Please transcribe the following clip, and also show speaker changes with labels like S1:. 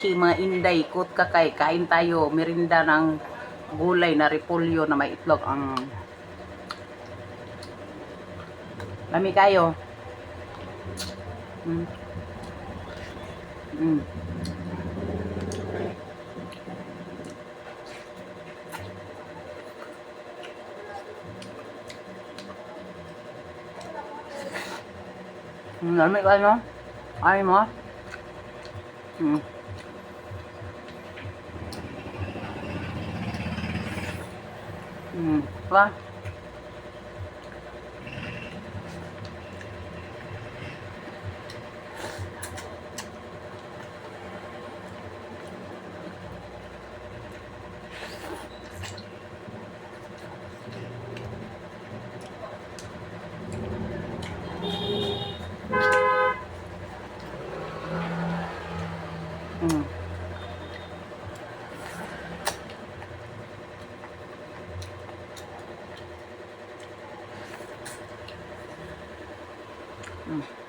S1: Mga inday, kot kakay, kain tayo, merinda ng gulay na repolyo na may itlog. Ang lami kayo. Mm. Mm. Lami kayo. Ay mo. Mm. Pa. Mm. Mm.